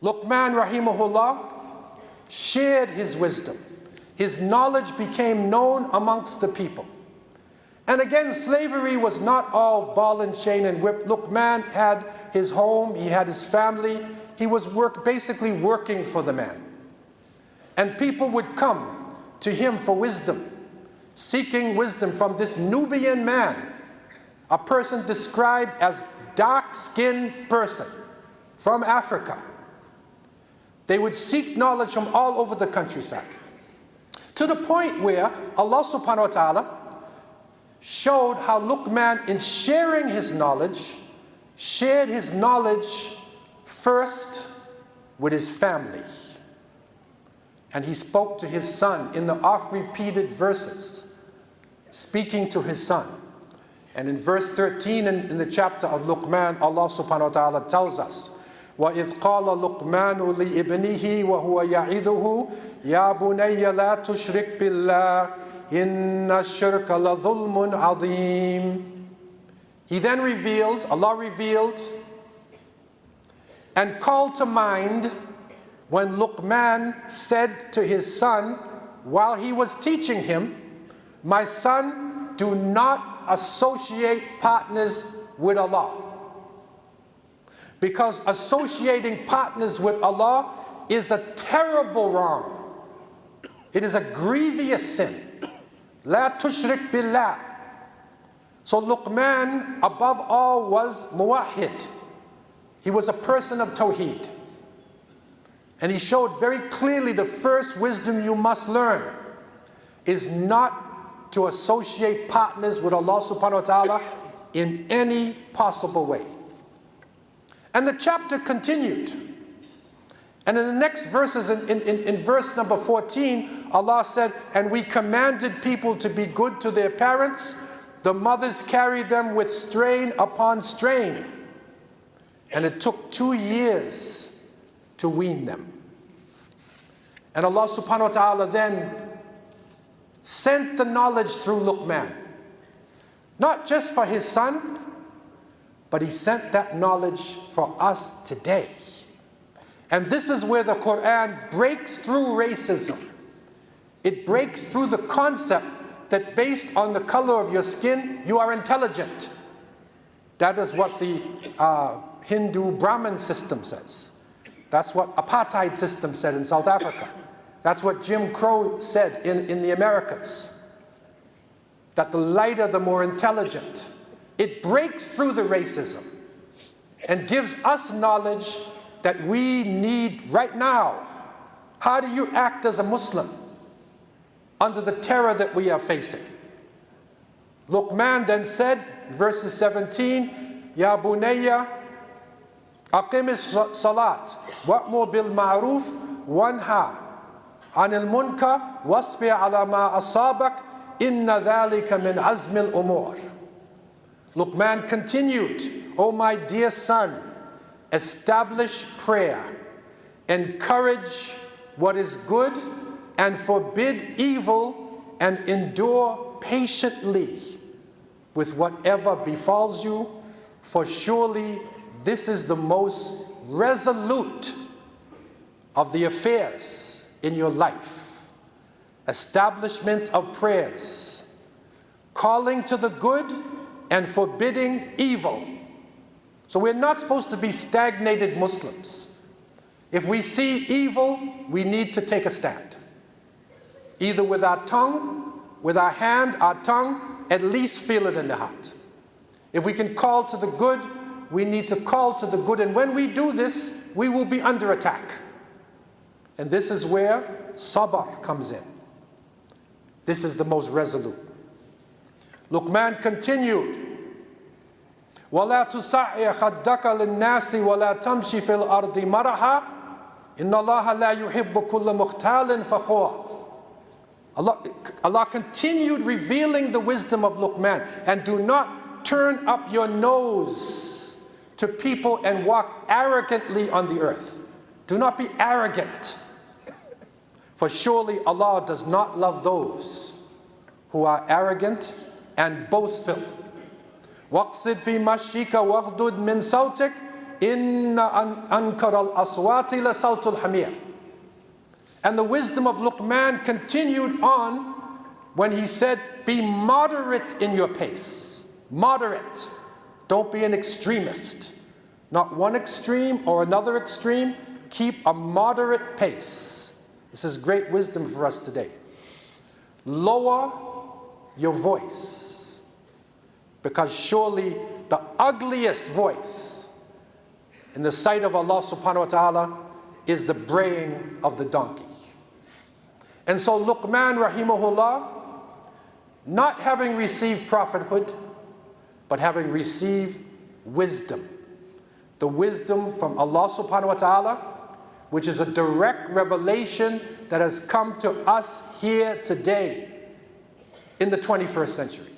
Luqman rahimahullah shared his wisdom. His knowledge became known amongst the people. And again, slavery was not all ball and chain and whip. Luqman had his home, he had his family. He was basically working for the man. And people would come to him for wisdom, seeking wisdom from this Nubian man, a person described as dark-skinned person from Africa. They would seek knowledge from all over the countryside, to the point where Allah subhanahu wa ta'ala showed how Luqman, in sharing his knowledge, shared his knowledge first with his family. And he spoke to his son in the oft-repeated verses, speaking to his son. And in verse 13 in the chapter of Luqman, Allah subhanahu wa ta'ala tells us, وَإِذْ قَالَ لُقْمَانُ لِإِبْنِهِ وَهُوَ يَعِظُهُ يَا بُنَيَّ لَا تُشْرِكْ بِاللَّهِ إِنَّ الشِّرْكَ لَظُلْمٌ عَظِيمٌ. He then revealed, Allah revealed, and called to mind when Luqman said to his son, while he was teaching him, "My son, do not associate partners with Allah." Because associating partners with Allah is a terrible wrong. It is a grievous sin. La tushrik billah. So Luqman, above all, was muwahhid. He was a person of tawheed. And he showed very clearly the first wisdom you must learn is not to associate partners with Allah subhanahu wa ta'ala in any possible way. And the chapter continued. And in the next verses, in verse number 14, Allah said, "And we commanded people to be good to their parents. The mothers carried them with strain upon strain. And it took 2 years to wean them." And Allah subhanahu wa ta'ala then sent the knowledge through Luqman. Not just for his son, but he sent that knowledge for us today. And this is where the Quran breaks through racism. It breaks through the concept that based on the color of your skin, you are intelligent. That is what the Hindu Brahmin system says. That's what apartheid system said in South Africa. That's what Jim Crow said in the Americas. That the lighter, the more intelligent. It breaks through the racism and gives us knowledge that we need right now. How do you act as a Muslim under the terror that we are facing? Luqman then said, verses 17, "Ya bunayya, aqimis salat, wa'mur bil ma'ruf, wanha anil munkar, wasbir ala ma asabak, inna dhalika min azmil umur." Luqman continued, "O my dear son, establish prayer, encourage what is good, and forbid evil, and endure patiently with whatever befalls you, for surely this is the most resolute of the affairs in your life." Establishment of prayers, calling to the good and forbidding evil. So we're not supposed to be stagnated Muslims. If we see evil, we need to take a stand. Either with our tongue, with our hand, our tongue, at least feel it in the heart. If we can call to the good, we need to call to the good. And when we do this, we will be under attack. And this is where sabr comes in. This is the most resolute. Luqman continued, وَلَا تُسَعِّ خَدَّكَ لِلنَّاسِ وَلَا تَمْشِ فِي الْأَرْضِ مَرَحًا إِنَّ اللَّهَ لَا يُحِبُّ كُلَّ مُخْتَالٍ فَخُورٍ. Allah continued revealing the wisdom of Luqman. And do not turn up your nose to people and walk arrogantly on the earth. Do not be arrogant. For surely Allah does not love those who are arrogant and boastful. وَاقْصِدْ فِي مَشْيِكَ وَاغْضُضْ مِنْ صَوْتِكَ Inna ankar al-aswati la sawtul hamir. And the wisdom of Luqman continued on when he said, be moderate in your pace. Moderate. Don't be an extremist. Not one extreme or another extreme. Keep a moderate pace. This is great wisdom for us today. Lower your voice, because surely the ugliest voice in the sight of Allah subhanahu wa ta'ala is the braying of the donkey. And so Luqman rahimahullah, not having received prophethood, but having received wisdom, the wisdom from Allah subhanahu wa ta'ala, which is a direct revelation that has come to us here today in the 21st century.